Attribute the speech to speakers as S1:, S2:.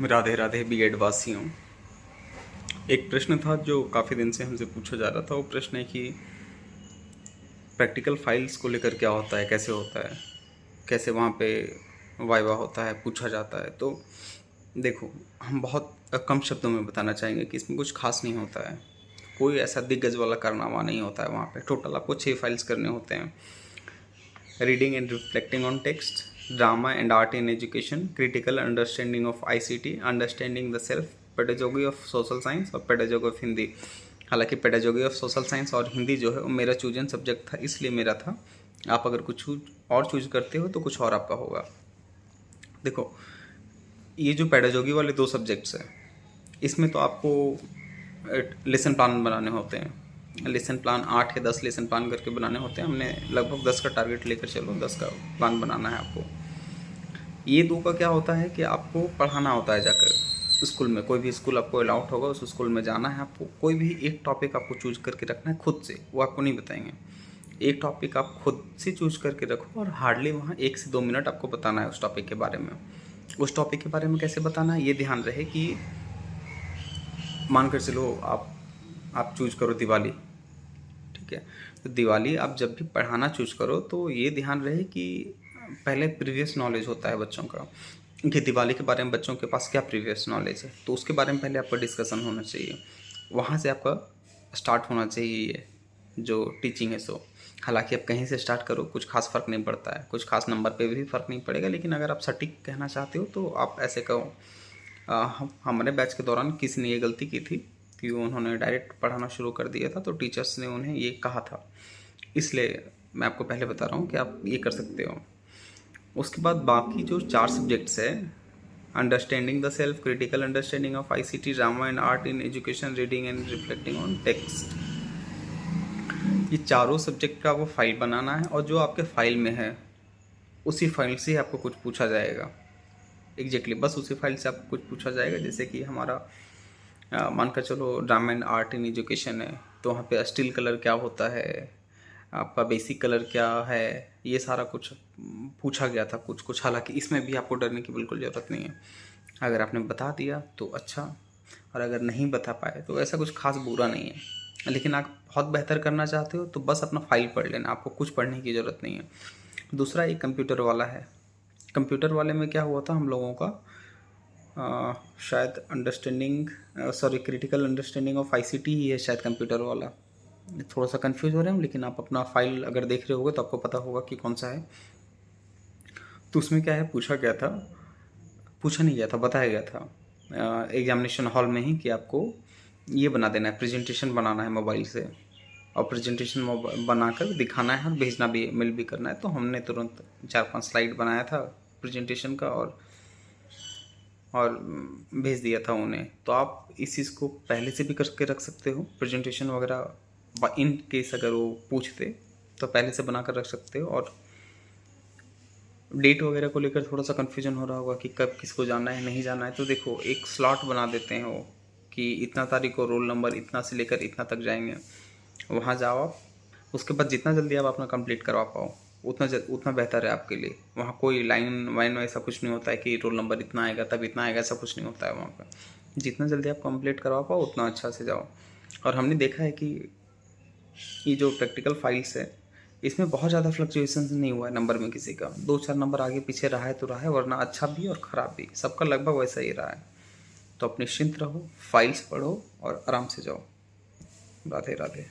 S1: Radhe Radhe BEd वासियों। एक प्रश्न था जो काफ़ी दिन से हमसे पूछा जा रहा था। वो प्रश्न है कि प्रैक्टिकल फाइल्स को लेकर क्या होता है, कैसे होता है, कैसे वहाँ पे वाइवा होता है, पूछा जाता है। तो देखो, हम बहुत कम शब्दों में बताना चाहेंगे कि इसमें कुछ खास नहीं होता है। कोई ऐसा दिग्गज वाला कारनामा नहीं होता है वहाँ पे। टोटल आपको 6 फाइल्स करने होते हैं। Reading and reflecting on text, drama and art in education, critical understanding of ICT, understanding the self, pedagogy of social science और पेडागोगी ऑफ हिंदी। हालांकि पेडागोगी ऑफ सोशल साइंस और हिंदी जो है वो मेरा चूजन सब्जेक्ट था, इसलिए मेरा था। आप अगर कुछ और चूज करते हो तो कुछ और आपका होगा। देखो, ये जो पेडागोगी वाले 2 सब्जेक्ट्स हैं, इसमें तो आपको लेसन प्लान बनाने होते हैं। लेसन प्लान 8 या 10 लेसन प्लान करके बनाने होते हैं। हमने लगभग 10 का टारगेट लेकर चलो, 10 का प्लान बनाना है आपको। ये 2 का क्या होता है कि आपको पढ़ाना होता है जाकर स्कूल में। कोई भी स्कूल आपको अलाउड होगा, उस स्कूल में जाना है आपको। कोई भी एक टॉपिक आपको चूज करके रखना है खुद से, वो आपको नहीं बताएंगे। एक टॉपिक आप खुद से चूज करके रखो और हार्डली वहाँ 1 से 2 मिनट आपको बताना है उस टॉपिक के बारे में। उस टॉपिक के बारे में कैसे बताना है, ये ध्यान रहे कि मान कर चलो आप चूज करो दिवाली, ठीक है। तो दिवाली आप जब भी पढ़ाना चूज करो तो ये ध्यान रहे कि पहले प्रीवियस नॉलेज होता है बच्चों का कि दिवाली के बारे में बच्चों के पास क्या प्रीवियस नॉलेज है, तो उसके बारे में पहले आपका डिस्कशन होना चाहिए। वहाँ से आपका स्टार्ट होना चाहिए जो टीचिंग है। सो हालांकि आप कहीं से स्टार्ट करो, कुछ खास फ़र्क नहीं पड़ता है, कुछ खास नंबर पे भी फ़र्क नहीं पड़ेगा। लेकिन अगर आप सटीक कहना चाहते हो तो आप ऐसे कहो। हमारे बैच के दौरान किसी ने ये गलती की थी कि उन्होंने डायरेक्ट पढ़ाना शुरू कर दिया था, तो टीचर्स ने उन्हें ये कहा था। इसलिए मैं आपको पहले बता रहा हूँ कि आप ये कर सकते हो। उसके बाद बाकी जो 4 सब्जेक्ट्स है, understanding the self, critical understanding of ICT, drama and art in education, reading and reflecting on text, ये चारों सब्जेक्ट का आपको फाइल बनाना है। और जो आपके फाइल में है उसी फाइल से आपको कुछ पूछा जाएगा। एग्जैक्टली बस उसी फाइल से आपको कुछ पूछा जाएगा। जैसे कि हमारा मानकर चलो drama and art in education है, तो वहाँ पे स्टील कलर क्या होता है, आपका बेसिक कलर क्या है, ये सारा कुछ पूछा गया था कुछ कुछ। हालांकि इसमें भी आपको डरने की बिल्कुल ज़रूरत नहीं है। अगर आपने बता दिया तो अच्छा, और अगर नहीं बता पाए तो ऐसा कुछ खास बुरा नहीं है। लेकिन आप बहुत बेहतर करना चाहते हो तो बस अपना फाइल पढ़ लेना, आपको कुछ पढ़ने की ज़रूरत नहीं है। दूसरा एक कंप्यूटर वाला है। कंप्यूटर वाले में क्या हुआ था हम लोगों का, शायद क्रिटिकल अंडरस्टैंडिंग ऑफ आईसीटी ही है शायद कंप्यूटर वाला। थोड़ा सा कंफ्यूज हो रहे हैं, लेकिन आप अपना फाइल अगर देख रहे होगे तो आपको पता होगा कि कौन सा है। तो उसमें क्या है, पूछा नहीं गया था, बताया गया था एग्जामिनेशन हॉल में ही कि आपको ये बना देना है, प्रेजेंटेशन बनाना है मोबाइल से, और प्रेजेंटेशन बनाकर दिखाना है और भेजना भी, मेल भी करना है। तो हमने तुरंत 4-5 स्लाइड बनाया था प्रेजेंटेशन का और भेज दिया था उन्हें। तो आप इस चीज़ को पहले से भी करके रख सकते हो, प्रेजेंटेशन वगैरह इन केस अगर वो पूछते तो पहले से बना कर रख सकते हो। और डेट वगैरह को लेकर थोड़ा सा कन्फ्यूजन हो रहा होगा कि कब किसको जाना है, नहीं जाना है, तो देखो एक स्लॉट बना देते हैं वो कि इतना तारीख को रोल नंबर इतना से लेकर इतना तक जाएंगे। वहाँ जाओ आप, उसके बाद जितना जल्दी आप अपना कंप्लीट करवा पाओ उतना बेहतर है आपके लिए। वहाँ कोई लाइन वाइन ऐसा कुछ नहीं होता है कि रोल नंबर इतना आएगा तब इतना आएगा, ऐसा कुछ नहीं होता है वहाँ पर। जितना जल्दी आप कंप्लीट करवा पाओ उतना अच्छा से जाओ। और हमने देखा है कि ये जो प्रैक्टिकल फाइल्स है इसमें बहुत ज़्यादा फ्लक्चुएशन नहीं हुआ है नंबर में किसी का। 2-4 नंबर आगे पीछे रहा है तो रहा है, वरना अच्छा भी और ख़राब भी सबका लगभग वैसा ही रहा है। तो आप निश्चिंत रहो, फाइल्स पढ़ो और आराम से जाओ। राधे राधे।